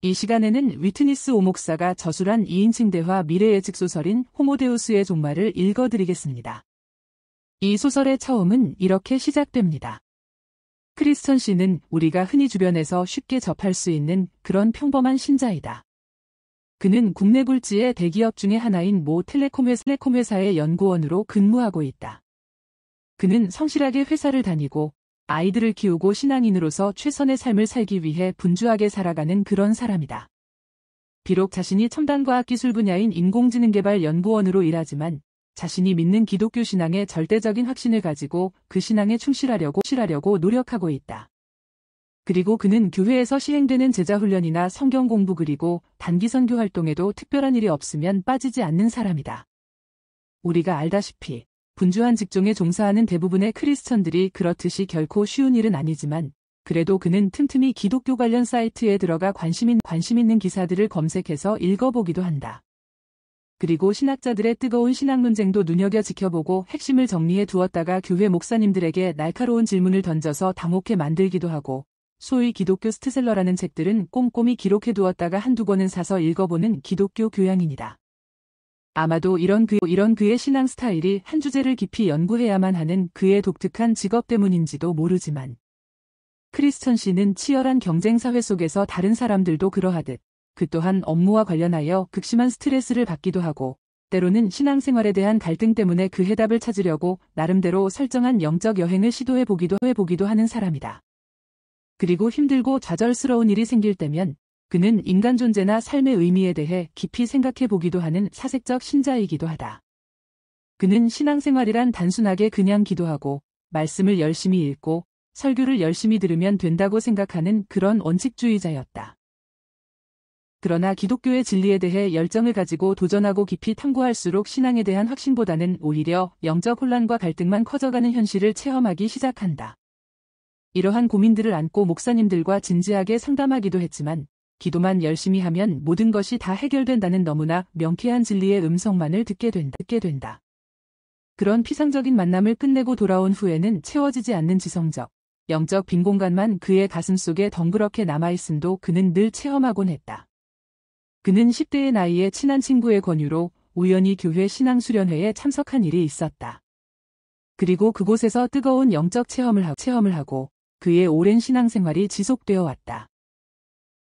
이 시간에는 위트니스 오 목사가 저술한 2인칭 대화 미래 예측 소설인 호모데우스의 종말을 읽어드리겠습니다. 이 소설의 처음은 이렇게 시작됩니다. 크리스천 씨는 우리가 흔히 주변에서 쉽게 접할 수 있는 그런 평범한 신자이다. 그는 국내 굴지의 대기업 중의 하나인 모 텔레콤 회사의 연구원으로 근무하고 있다. 그는 성실하게 회사를 다니고 아이들을 키우고 신앙인으로서 최선의 삶을 살기 위해 분주하게 살아가는 그런 사람이다. 비록 자신이 첨단과학기술 분야인 인공지능개발 연구원으로 일하지만 자신이 믿는 기독교 신앙에 절대적인 확신을 가지고 그 신앙에 충실하려고 노력하고 있다. 그리고 그는 교회에서 시행되는 제자훈련이나 성경 공부 그리고 단기 선교 활동에도 특별한 일이 없으면 빠지지 않는 사람이다. 우리가 알다시피 분주한 직종에 종사하는 대부분의 크리스천들이 그렇듯이 결코 쉬운 일은 아니지만 그래도 그는 틈틈이 기독교 관련 사이트에 들어가 관심 있는 기사들을 검색해서 읽어보기도 한다. 그리고 신학자들의 뜨거운 신학 논쟁도 눈여겨 지켜보고 핵심을 정리해 두었다가 교회 목사님들에게 날카로운 질문을 던져서 당혹해 만들기도 하고 소위 기독교 스트셀러라는 책들은 꼼꼼히 기록해 두었다가 한두 권은 사서 읽어보는 기독교 교양인이다. 아마도 이런 그의 신앙 스타일이 한 주제를 깊이 연구해야만 하는 그의 독특한 직업 때문인지도 모르지만 크리스천 씨는 치열한 경쟁 사회 속에서 다른 사람들도 그러하듯 그 또한 업무와 관련하여 극심한 스트레스를 받기도 하고 때로는 신앙생활에 대한 갈등 때문에 그 해답을 찾으려고 나름대로 설정한 영적 여행을 시도해 보기도 하는 사람이다. 그리고 힘들고 좌절스러운 일이 생길 때면 그는 인간 존재나 삶의 의미에 대해 깊이 생각해 보기도 하는 사색적 신자이기도 하다. 그는 신앙생활이란 단순하게 그냥 기도하고 말씀을 열심히 읽고 설교를 열심히 들으면 된다고 생각하는 그런 원칙주의자였다. 그러나 기독교의 진리에 대해 열정을 가지고 도전하고 깊이 탐구할수록 신앙에 대한 확신보다는 오히려 영적 혼란과 갈등만 커져가는 현실을 체험하기 시작한다. 이러한 고민들을 안고 목사님들과 진지하게 상담하기도 했지만 기도만 열심히 하면 모든 것이 다 해결된다는 너무나 명쾌한 진리의 음성만을 듣게 된다. 그런 피상적인 만남을 끝내고 돌아온 후에는 채워지지 않는 지성적, 영적 빈 공간만 그의 가슴 속에 덩그렇게 남아있음도 그는 늘 체험하곤 했다. 그는 10대의 나이에 친한 친구의 권유로 우연히 교회 신앙수련회에 참석한 일이 있었다. 그리고 그곳에서 뜨거운 영적 체험을 하고 그의 오랜 신앙생활이 지속되어 왔다.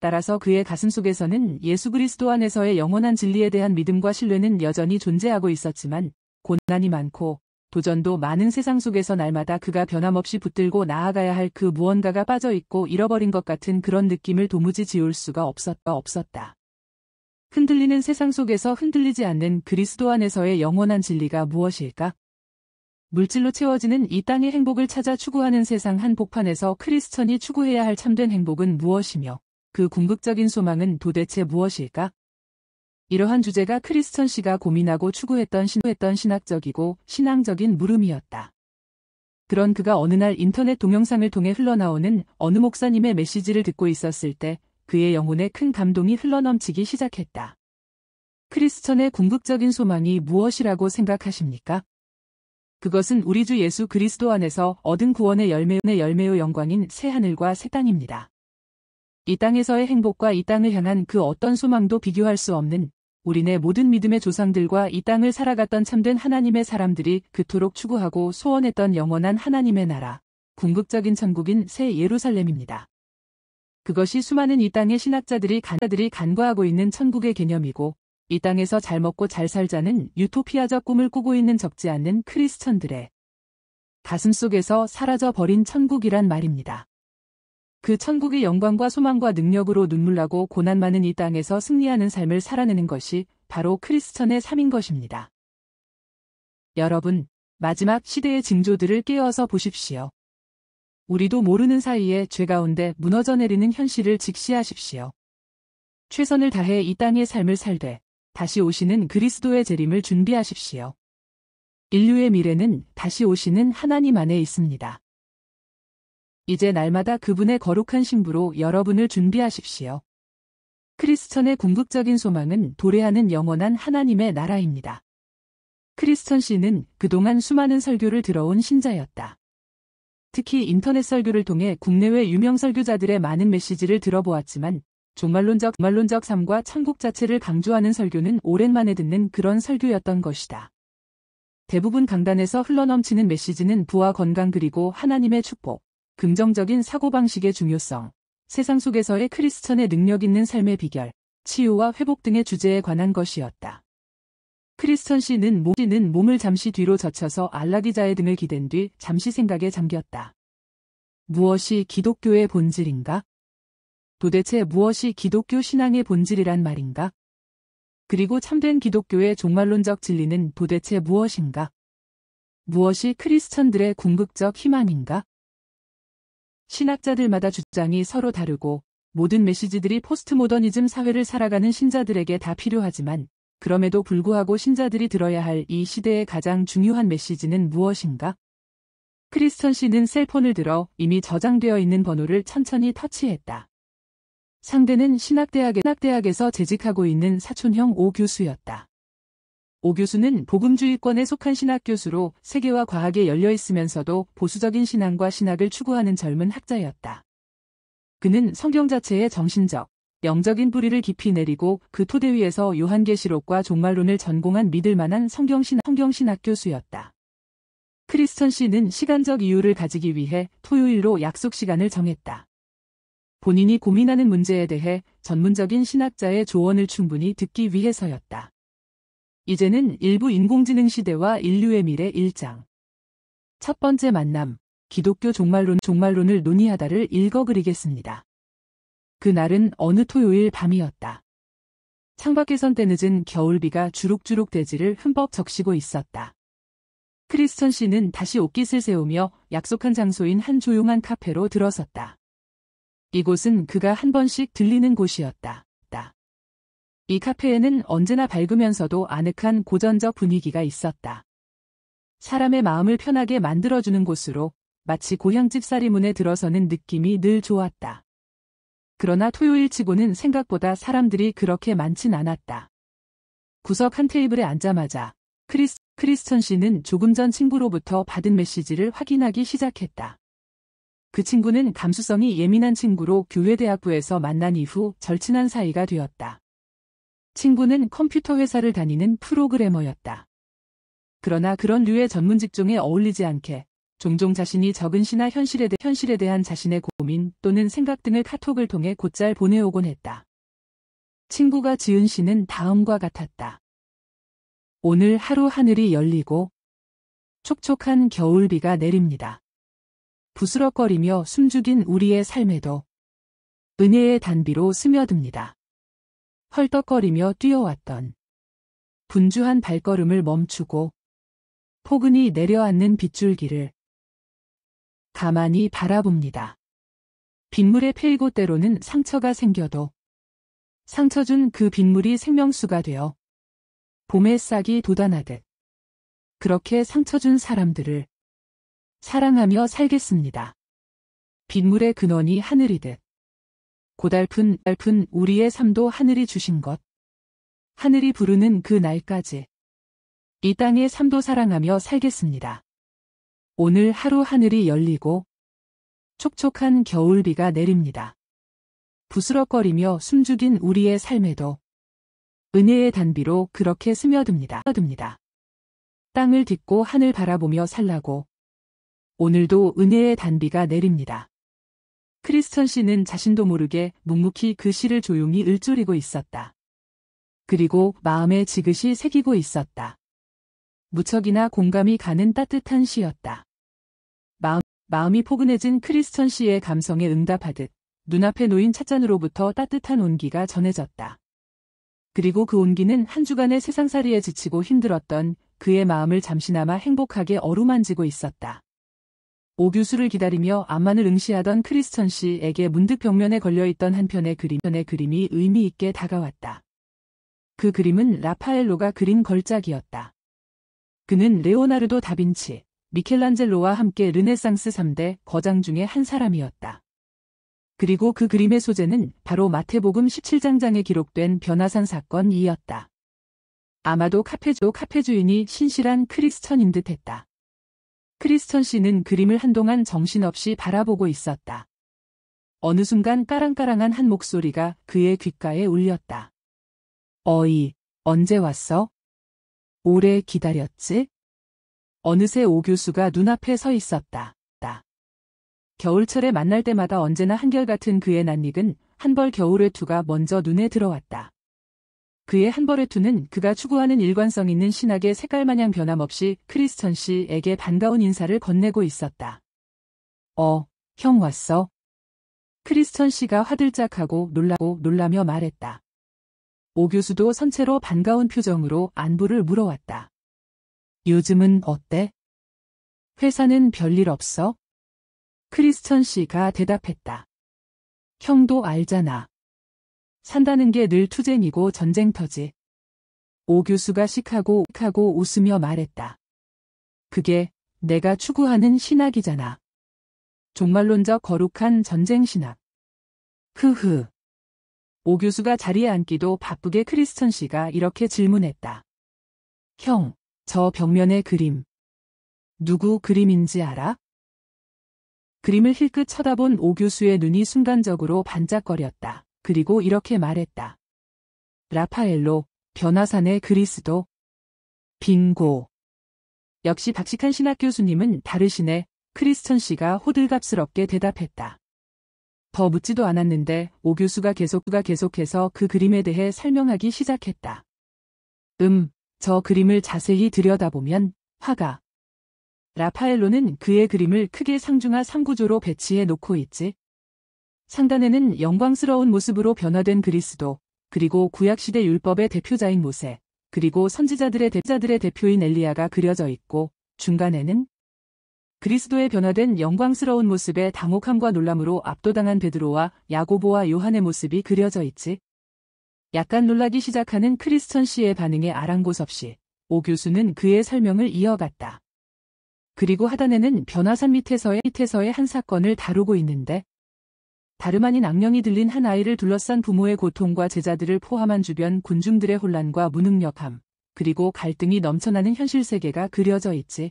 따라서 그의 가슴속에서는 예수 그리스도 안에서의 영원한 진리에 대한 믿음과 신뢰는 여전히 존재하고 있었지만 고난이 많고 도전도 많은 세상 속에서 날마다 그가 변함없이 붙들고 나아가야 할 그 무언가가 빠져있고 잃어버린 것 같은 그런 느낌을 도무지 지울 수가 없었다. 흔들리는 세상 속에서 흔들리지 않는 그리스도 안에서의 영원한 진리가 무엇일까? 물질로 채워지는 이 땅의 행복을 찾아 추구하는 세상 한복판에서 크리스천이 추구해야 할 참된 행복은 무엇이며 그 궁극적인 소망은 도대체 무엇일까? 이러한 주제가 크리스천 씨가 고민하고 추구했던 신학적이고 신앙적인 물음이었다. 그런 그가 어느 날 인터넷 동영상을 통해 흘러나오는 어느 목사님의 메시지를 듣고 있었을 때 그의 영혼에 큰 감동이 흘러넘치기 시작했다. 크리스천의 궁극적인 소망이 무엇이라고 생각하십니까? 그것은 우리 주 예수 그리스도 안에서 얻은 구원의 열매요 영광인 새하늘과 새 땅입니다. 이 땅에서의 행복과 이 땅을 향한 그 어떤 소망도 비교할 수 없는 우리네 모든 믿음의 조상들과 이 땅을 살아갔던 참된 하나님의 사람들이 그토록 추구하고 소원했던 영원한 하나님의 나라, 궁극적인 천국인 새 예루살렘입니다. 그것이 수많은 이 땅의 신학자들이 간과하고 있는 천국의 개념이고 이 땅에서 잘 먹고 잘 살자는 유토피아적 꿈을 꾸고 있는 적지 않는 크리스천들의 가슴속에서 사라져버린 천국이란 말입니다. 그 천국의 영광과 소망과 능력으로 눈물 나고 고난 많은 이 땅에서 승리하는 삶을 살아내는 것이 바로 크리스천의 삶인 것입니다. 여러분, 마지막 시대의 징조들을 깨어서 보십시오. 우리도 모르는 사이에 죄 가운데 무너져 내리는 현실을 직시하십시오. 최선을 다해 이 땅의 삶을 살되 다시 오시는 그리스도의 재림을 준비하십시오. 인류의 미래는 다시 오시는 하나님 안에 있습니다. 이제 날마다 그분의 거룩한 신부로 여러분을 준비하십시오. 크리스천의 궁극적인 소망은 도래하는 영원한 하나님의 나라입니다. 크리스천 씨는 그동안 수많은 설교를 들어온 신자였다. 특히 인터넷 설교를 통해 국내외 유명 설교자들의 많은 메시지를 들어보았지만 종말론적 삶과 천국 자체를 강조하는 설교는 오랜만에 듣는 그런 설교였던 것이다. 대부분 강단에서 흘러넘치는 메시지는 부와 건강 그리고 하나님의 축복, 긍정적인 사고방식의 중요성, 세상 속에서의 크리스천의 능력 있는 삶의 비결, 치유와 회복 등의 주제에 관한 것이었다. 크리스천 씨는 몸을 잠시 뒤로 젖혀서 알라기자의 등을 기댄 뒤 잠시 생각에 잠겼다. 무엇이 기독교의 본질인가? 도대체 무엇이 기독교 신앙의 본질이란 말인가? 그리고 참된 기독교의 종말론적 진리는 도대체 무엇인가? 무엇이 크리스천들의 궁극적 희망인가? 신학자들마다 주장이 서로 다르고 모든 메시지들이 포스트모더니즘 사회를 살아가는 신자들에게 다 필요하지만 그럼에도 불구하고 신자들이 들어야 할 이 시대의 가장 중요한 메시지는 무엇인가? 크리스천 씨는 셀폰을 들어 이미 저장되어 있는 번호를 천천히 터치했다. 상대는 신학대학에서 재직하고 있는 사촌형 오 교수였다. 오 교수는 복음주의권에 속한 신학교수로 세계와 과학에 열려있으면서도 보수적인 신앙과 신학을 추구하는 젊은 학자였다. 그는 성경 자체의 정신적, 영적인 뿌리를 깊이 내리고 그 토대 위에서 요한계시록과 종말론을 전공한 믿을만한 성경신학 교수였다. 크리스천 씨는 시간적 이유를 가지기 위해 토요일로 약속 시간을 정했다. 본인이 고민하는 문제에 대해 전문적인 신학자의 조언을 충분히 듣기 위해서였다. 이제는 일부 인공지능 시대와 인류의 미래 1장. 첫 번째 만남, 기독교 종말론을 논의하다를 읽어 그리겠습니다. 그날은 어느 토요일 밤이었다. 창밖에선 때늦은 겨울비가 주룩주룩 대지를 흠뻑 적시고 있었다. 크리스천 씨는 다시 옷깃을 세우며 약속한 장소인 한 조용한 카페로 들어섰다. 이곳은 그가 한 번씩 들리는 곳이었다. 이 카페에는 언제나 밝으면서도 아늑한 고전적 분위기가 있었다. 사람의 마음을 편하게 만들어주는 곳으로 마치 고향집 살이문에 들어서는 느낌이 늘 좋았다. 그러나 토요일치고는 생각보다 사람들이 그렇게 많진 않았다. 구석 한 테이블에 앉자마자 크리스천 씨는 조금 전 친구로부터 받은 메시지를 확인하기 시작했다. 그 친구는 감수성이 예민한 친구로 교회대학부에서 만난 이후 절친한 사이가 되었다. 친구는 컴퓨터 회사를 다니는 프로그래머였다. 그러나 그런 류의 전문 직종에 어울리지 않게 종종 자신이 적은 시나 현실에 대한 자신의 고민 또는 생각 등을 카톡을 통해 곧잘 보내오곤 했다. 친구가 지은 시는 다음과 같았다. 오늘 하루 하늘이 열리고 촉촉한 겨울비가 내립니다. 부스럭거리며 숨죽인 우리의 삶에도 은혜의 단비로 스며듭니다. 헐떡거리며 뛰어왔던 분주한 발걸음을 멈추고 포근히 내려앉는 빗줄기를 가만히 바라봅니다. 빗물에 패이고 때로는 상처가 생겨도 상처 준 그 빗물이 생명수가 되어 봄의 싹이 돋아나듯 그렇게 상처 준 사람들을 사랑하며 살겠습니다. 빗물의 근원이 하늘이듯 고달픈 우리의 삶도 하늘이 주신 것. 하늘이 부르는 그 날까지 이 땅의 삶도 사랑하며 살겠습니다. 오늘 하루 하늘이 열리고 촉촉한 겨울비가 내립니다. 부스럭거리며 숨죽인 우리의 삶에도 은혜의 단비로 그렇게 스며듭니다. 땅을 딛고 하늘 바라보며 살라고 오늘도 은혜의 단비가 내립니다. 크리스천 씨는 자신도 모르게 묵묵히 그 시를 조용히 읊조리고 있었다. 그리고 마음에 지그시 새기고 있었다. 무척이나 공감이 가는 따뜻한 시였다. 마음이 포근해진 크리스천 씨의 감성에 응답하듯 눈앞에 놓인 찻잔으로부터 따뜻한 온기가 전해졌다. 그리고 그 온기는 한 주간의 세상살이에 지치고 힘들었던 그의 마음을 잠시나마 행복하게 어루만지고 있었다. 오 교수를 기다리며 암만을 응시하던 크리스천 씨에게 문득 벽면에 걸려있던 한 편의 그림이 의미 있게 다가왔다. 그 그림은 라파엘로가 그린 걸작이었다. 그는 레오나르도 다빈치, 미켈란젤로와 함께 르네상스 3대 거장 중의 한 사람이었다. 그리고 그 그림의 소재는 바로 마태복음 17장장에 기록된 변화산 사건이었다. 아마도 카페 주인이 신실한 크리스천인 듯했다. 크리스천 씨는 그림을 한동안 정신없이 바라보고 있었다. 어느 순간 까랑까랑한 한 목소리가 그의 귓가에 울렸다. 어이, 언제 왔어? 오래 기다렸지? 어느새 오 교수가 눈앞에 서 있었다. 겨울철에 만날 때마다 언제나 한결같은 그의 낯익은 한벌 겨울 외투가 먼저 눈에 들어왔다. 그의 한벌 외투는 그가 추구하는 일관성 있는 신학의 색깔마냥 변함없이 크리스천 씨에게 반가운 인사를 건네고 있었다. 형 왔어? 크리스천 씨가 화들짝하고 놀라며 말했다. 오 교수도 선체로 반가운 표정으로 안부를 물어왔다. 요즘은 어때? 회사는 별일 없어? 크리스천 씨가 대답했다. 형도 알잖아. 산다는 게 늘 투쟁이고 전쟁터지. 오 교수가 씩하고 웃으며 말했다. 그게 내가 추구하는 신학이잖아. 종말론적 거룩한 전쟁 신학. 흐흐. 오 교수가 자리에 앉기도 바쁘게 크리스천 씨가 이렇게 질문했다. 형, 저 벽면의 그림. 누구 그림인지 알아? 그림을 힐끗 쳐다본 오 교수의 눈이 순간적으로 반짝거렸다. 그리고 이렇게 말했다. 라파엘로, 변화산의 그리스도. 빙고. 역시 박식한 신학 교수님은 다르시네. 크리스천 씨가 호들갑스럽게 대답했다. 더 묻지도 않았는데 오 교수가 계속해서 그 그림에 대해 설명하기 시작했다. 저 그림을 자세히 들여다보면 화가. 라파엘로는 그의 그림을 크게 상중하 3구조로 배치해 놓고 있지. 상단에는 영광스러운 모습으로 변화된 그리스도, 그리고 구약시대 율법의 대표자인 모세, 그리고 선지자들의 대표인 엘리야가 그려져 있고, 중간에는 그리스도의 변화된 영광스러운 모습에 당혹함과 놀람으로 압도당한 베드로와 야고보와 요한의 모습이 그려져 있지. 약간 놀라기 시작하는 크리스천 씨의 반응에 아랑곳 없이 오 교수는 그의 설명을 이어갔다. 그리고 하단에는 변화산 밑에서의 한 사건을 다루고 있는데 다름 아닌 악령이 들린 한 아이를 둘러싼 부모의 고통과 제자들을 포함한 주변 군중들의 혼란과 무능력함, 그리고 갈등이 넘쳐나는 현실 세계가 그려져 있지.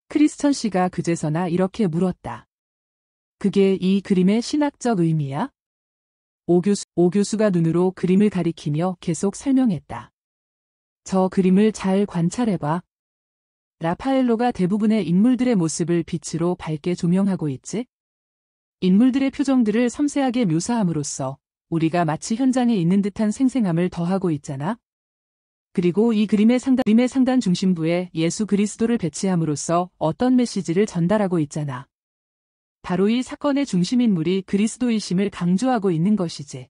크리스천 씨가 그제서나 이렇게 물었다. 그게 이 그림의 신학적 의미야? 오 교수가 눈으로 그림을 가리키며 계속 설명했다. 저 그림을 잘 관찰해봐. 라파엘로가 대부분의 인물들의 모습을 빛으로 밝게 조명하고 있지? 인물들의 표정들을 섬세하게 묘사함으로써 우리가 마치 현장에 있는 듯한 생생함을 더하고 있잖아. 그리고 이 그림의 상단 중심부에 예수 그리스도를 배치함으로써 어떤 메시지를 전달하고 있잖아. 바로 이 사건의 중심 인물이 그리스도이심을 강조하고 있는 것이지.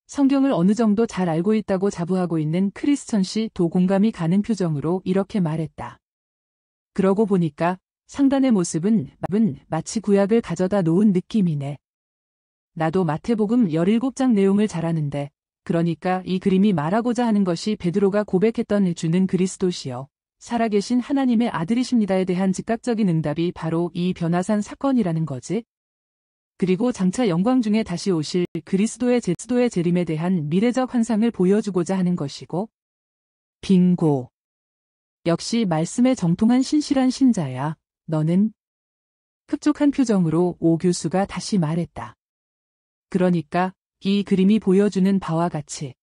성경을 어느 정도 잘 알고 있다고 자부하고 있는 크리스천 씨도 공감이 가는 표정으로 이렇게 말했다. 그러고 보니까 상단의 모습은 마치 구약을 가져다 놓은 느낌이네. 나도 마태복음 17장 내용을 잘 아는데, 그러니까 이 그림이 말하고자 하는 것이 베드로가 고백했던 주는 그리스도시여, 살아계신 하나님의 아들이십니다에 대한 즉각적인 응답이 바로 이 변화산 사건이라는 거지. 그리고 장차 영광 중에 다시 오실 그리스도의 재림에 대한 미래적 환상을 보여주고자 하는 것이고. 빙고. 역시 말씀에 정통한 신실한 신자야. 너는? 흡족한 표정으로 오 교수가 다시 말했다. 그러니까 이 그림이 보여주는 바와 같이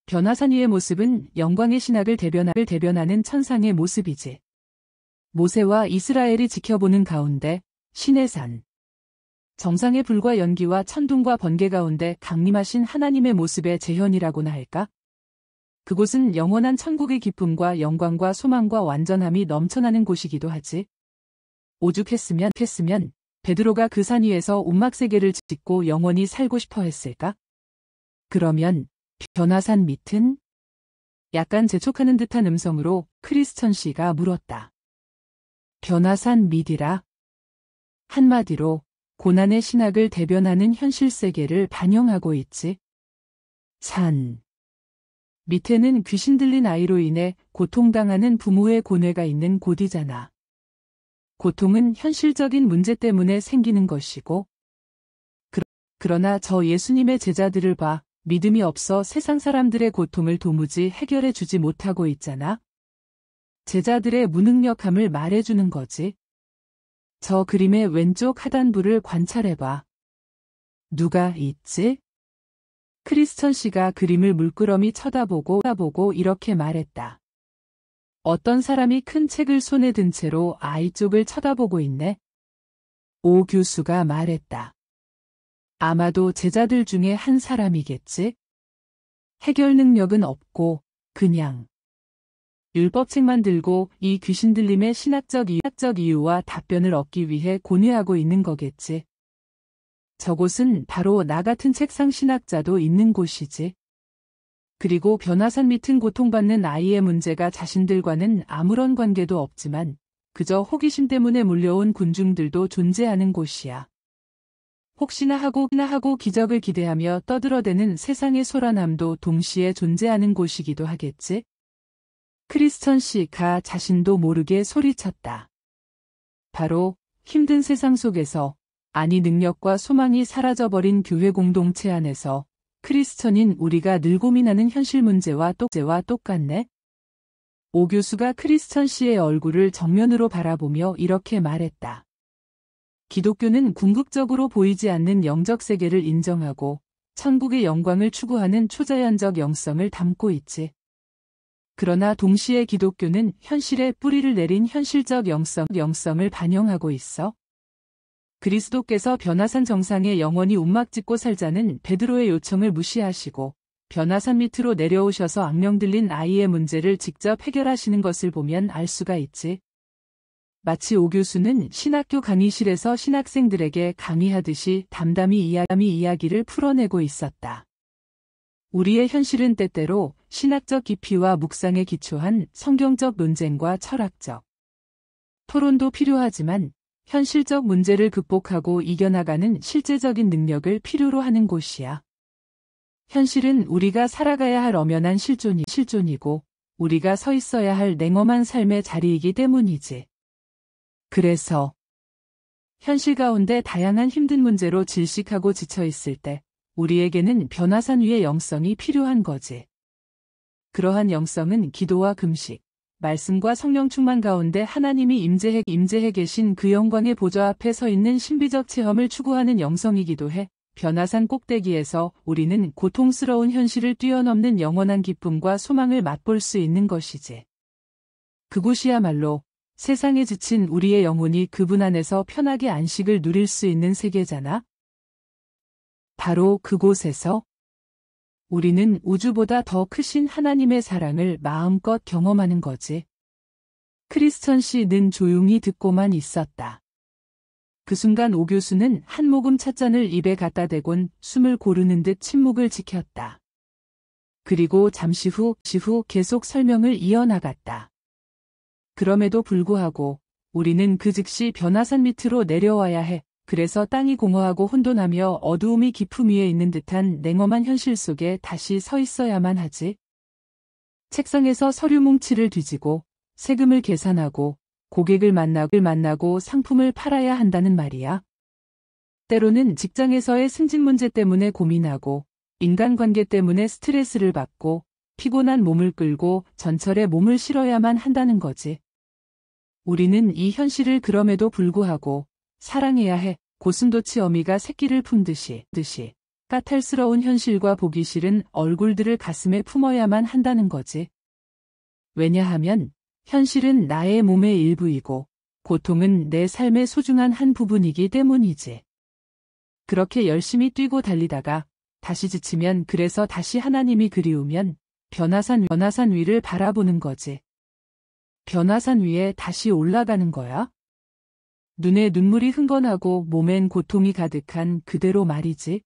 변화산 위의 모습은 영광의 신학을 대변하는 천상의 모습이지. 모세와 이스라엘이 지켜보는 가운데 신의 산. 정상의 불과 연기와 천둥과 번개 가운데 강림하신 하나님의 모습의 재현이라고나 할까? 그곳은 영원한 천국의 기쁨과 영광과 소망과 완전함이 넘쳐나는 곳이기도 하지. 오죽했으면 베드로가 그 산 위에서 온막세계를 짓고 영원히 살고 싶어 했을까? 그러면 변화산 밑은? 약간 재촉하는 듯한 음성으로 크리스천 씨가 물었다. 변화산 밑이라? 한마디로 고난의 신학을 대변하는 현실 세계를 반영하고 있지. 산. 밑에는 귀신 들린 아이로 인해 고통당하는 부모의 고뇌가 있는 곳이잖아. 고통은 현실적인 문제 때문에 생기는 것이고, 그러나 저 예수님의 제자들을 봐. 믿음이 없어 세상 사람들의 고통을 도무지 해결해 주지 못하고 있잖아. 제자들의 무능력함을 말해주는 거지. 저 그림의 왼쪽 하단부를 관찰해봐. 누가 있지? 크리스천 씨가 그림을 물끄러미 쳐다보고 이렇게 말했다. 어떤 사람이 큰 책을 손에 든 채로 아이 쪽을 쳐다보고 있네. 오 교수가 말했다. 아마도 제자들 중에 한 사람이겠지? 해결 능력은 없고 그냥 율법책만 들고 이 귀신 들림의 신학적 이유와 답변을 얻기 위해 고뇌하고 있는 거겠지. 저곳은 바로 나 같은 책상 신학자도 있는 곳이지. 그리고 변화산 밑은 고통받는 아이의 문제가 자신들과는 아무런 관계도 없지만 그저 호기심 때문에 몰려온 군중들도 존재하는 곳이야. 혹시나 하고 기적을 기대하며 떠들어대는 세상의 소란함도 동시에 존재하는 곳이기도 하겠지. 크리스천 씨가 자신도 모르게 소리쳤다. 바로 힘든 세상 속에서 아니 능력과 소망이 사라져버린 교회 공동체 안에서 크리스천인 우리가 늘 고민하는 현실 문제와 똑같네. 오 교수가 크리스천 씨의 얼굴을 정면으로 바라보며 이렇게 말했다. 기독교는 궁극적으로 보이지 않는 영적 세계를 인정하고 천국의 영광을 추구하는 초자연적 영성을 담고 있지. 그러나 동시에 기독교는 현실에 뿌리를 내린 현실적 영성을 반영하고 있어. 그리스도께서 변화산 정상에 영원히 움막짓고 살자는 베드로의 요청을 무시하시고 변화산 밑으로 내려오셔서 악명 들린 아이의 문제를 직접 해결하시는 것을 보면 알 수가 있지. 마치 오 교수는 신학교 강의실에서 신학생들에게 강의하듯이 담담히 이야기를 풀어내고 있었다. 우리의 현실은 때때로 신학적 깊이와 묵상에 기초한 성경적 논쟁과 철학적 토론도 필요하지만 현실적 문제를 극복하고 이겨나가는 실제적인 능력을 필요로 하는 곳이야. 현실은 우리가 살아가야 할 엄연한 실존이고 우리가 서 있어야 할 냉엄한 삶의 자리이기 때문이지. 그래서 현실 가운데 다양한 힘든 문제로 질식하고 지쳐 있을 때 우리에게는 변화산 위의 영성이 필요한 거지. 그러한 영성은 기도와 금식, 말씀과 성령 충만 가운데 하나님이 임재해 계신 그 영광의 보좌 앞에 서 있는 신비적 체험을 추구하는 영성이기도 해. 변화산 꼭대기에서 우리는 고통스러운 현실을 뛰어넘는 영원한 기쁨과 소망을 맛볼 수 있는 것이지. 그곳이야말로 세상에 지친 우리의 영혼이 그분 안에서 편하게 안식을 누릴 수 있는 세계잖아. 바로 그곳에서 우리는 우주보다 더 크신 하나님의 사랑을 마음껏 경험하는 거지. 크리스천 씨는 조용히 듣고만 있었다. 그 순간 오 교수는 한 모금 찻잔을 입에 갖다 대곤 숨을 고르는 듯 침묵을 지켰다. 그리고 잠시 후 계속 설명을 이어나갔다. 그럼에도 불구하고 우리는 그 즉시 변화산 밑으로 내려와야 해. 그래서 땅이 공허하고 혼돈하며 어두움이 깊음 위에 있는 듯한 냉엄한 현실 속에 다시 서 있어야만 하지. 책상에서 서류 뭉치를 뒤지고 세금을 계산하고 고객을 만나고 상품을 팔아야 한다는 말이야. 때로는 직장에서의 승진 문제 때문에 고민하고 인간관계 때문에 스트레스를 받고 피곤한 몸을 끌고 전철에 몸을 실어야만 한다는 거지. 우리는 이 현실을 그럼에도 불구하고 사랑해야 해. 고슴도치 어미가 새끼를 품듯이 까탈스러운 현실과 보기 싫은 얼굴들을 가슴에 품어야만 한다는 거지. 왜냐하면 현실은 나의 몸의 일부이고 고통은 내 삶의 소중한 한 부분이기 때문이지. 그렇게 열심히 뛰고 달리다가 다시 지치면 그래서 다시 하나님이 그리우면 변화산 위를 바라보는 거지. 변화산 위에 다시 올라가는 거야. 눈에 눈물이 흥건하고 몸엔 고통이 가득한 그대로 말이지.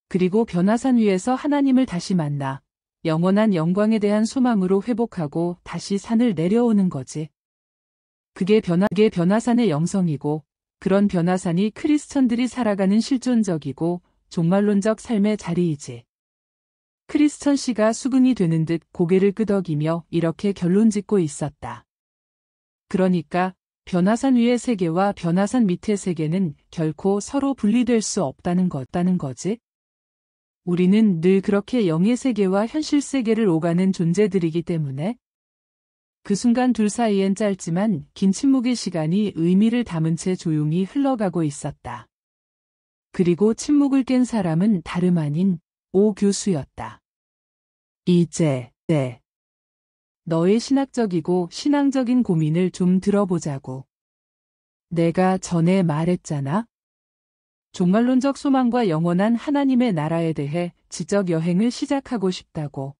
그리고 변화산 위에서 하나님을 다시 만나 영원한 영광에 대한 소망으로 회복하고 다시 산을 내려오는 거지. 그게 변화산의 영성이고 그런 변화산이 크리스천들이 살아가는 실존적이고 종말론적 삶의 자리이지. 크리스천 씨가 수긍이 되는 듯 고개를 끄덕이며 이렇게 결론짓고 있었다. 그러니까 변화산 위의 세계와 변화산 밑의 세계는 결코 서로 분리될 수 없다는 거지. 우리는 늘 그렇게 영의 세계와 현실 세계를 오가는 존재들이기 때문에 그 순간 둘 사이엔 짧지만 긴 침묵의 시간이 의미를 담은 채 조용히 흘러가고 있었다. 그리고 침묵을 깬 사람은 다름 아닌 오 교수였다. 이제, 네. 너의 신학적이고 신앙적인 고민을 좀 들어보자고. 내가 전에 말했잖아. 종말론적 소망과 영원한 하나님의 나라에 대해 지적 여행을 시작하고 싶다고.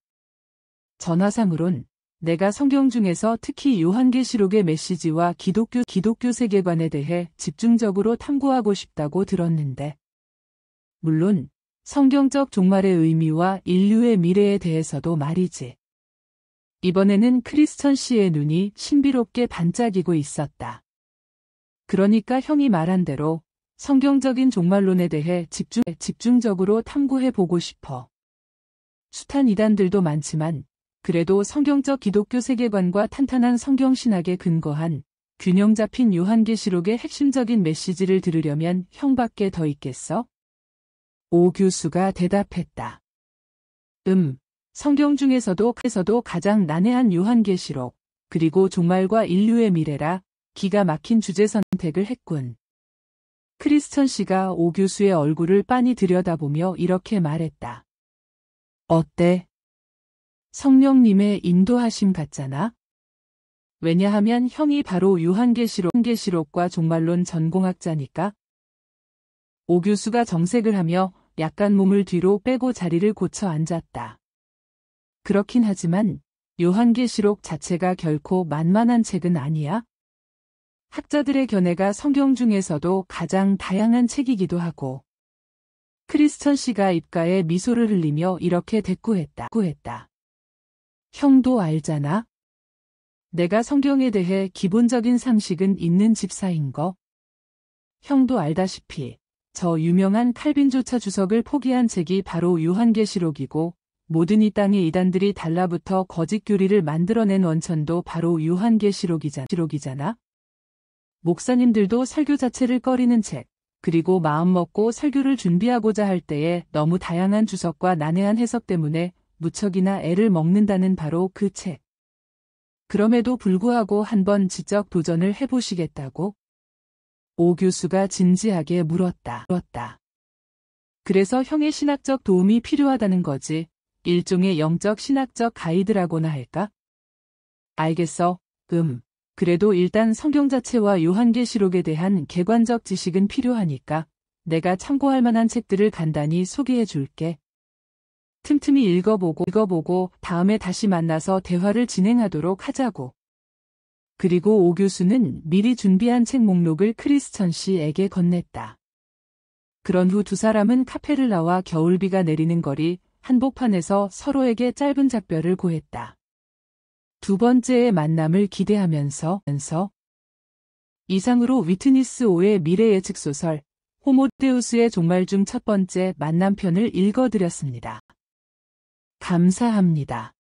전화상으론 내가 성경 중에서 특히 요한계시록의 메시지와 기독교 세계관에 대해 집중적으로 탐구하고 싶다고 들었는데. 물론 성경적 종말의 의미와 인류의 미래에 대해서도 말이지. 이번에는 크리스천 씨의 눈이 신비롭게 반짝이고 있었다. 그러니까 형이 말한 대로 성경적인 종말론에 대해 집중적으로 탐구해 보고 싶어. 숱한 이단들도 많지만 그래도 성경적 기독교 세계관과 탄탄한 성경신학에 근거한 균형 잡힌 요한계시록의 핵심적인 메시지를 들으려면 형밖에 더 있겠어? 오 교수가 대답했다. 성경 중에서도 가장 난해한 요한계시록, 그리고 종말과 인류의 미래라 기가 막힌 주제 선택을 했군. 크리스천 씨가 오 교수의 얼굴을 빤히 들여다보며 이렇게 말했다. 어때? 성령님의 인도하심 같잖아? 왜냐하면 형이 바로 요한계시록과 종말론 전공학자니까. 오 교수가 정색을 하며 약간 몸을 뒤로 빼고 자리를 고쳐 앉았다. 그렇긴 하지만 요한계시록 자체가 결코 만만한 책은 아니야. 학자들의 견해가 성경 중에서도 가장 다양한 책이기도 하고. 크리스천 씨가 입가에 미소를 흘리며 이렇게 대꾸했다. 형도 알잖아. 내가 성경에 대해 기본적인 상식은 있는 집사인 거. 형도 알다시피 저 유명한 칼빈조차 주석을 포기한 책이 바로 요한계시록이고 모든 이 땅의 이단들이 달라붙어 거짓 교리를 만들어낸 원천도 바로 요한계시록이잖아. 목사님들도 설교 자체를 꺼리는 책, 그리고 마음먹고 설교를 준비하고자 할 때에 너무 다양한 주석과 난해한 해석 때문에 무척이나 애를 먹는다는 바로 그 책. 그럼에도 불구하고 한번 지적 도전을 해보시겠다고? 오 교수가 진지하게 물었다. 그래서 형의 신학적 도움이 필요하다는 거지. 일종의 영적 신학적 가이드라고나 할까? 알겠어. 그래도 일단 성경 자체와 요한계시록에 대한 객관적 지식은 필요하니까 내가 참고할 만한 책들을 간단히 소개해 줄게. 틈틈이 읽어보고 다음에 다시 만나서 대화를 진행하도록 하자고. 그리고 오 교수는 미리 준비한 책 목록을 크리스천 씨에게 건넸다. 그런 후 두 사람은 카페를 나와 겨울비가 내리는 거리 한복판에서 서로에게 짧은 작별을 고했다. 두 번째의 만남을 기대하면서 이상으로 위트니스 오의 미래 예측 소설 호모데우스의 종말 중 첫 번째 만남편을 읽어드렸습니다. 감사합니다.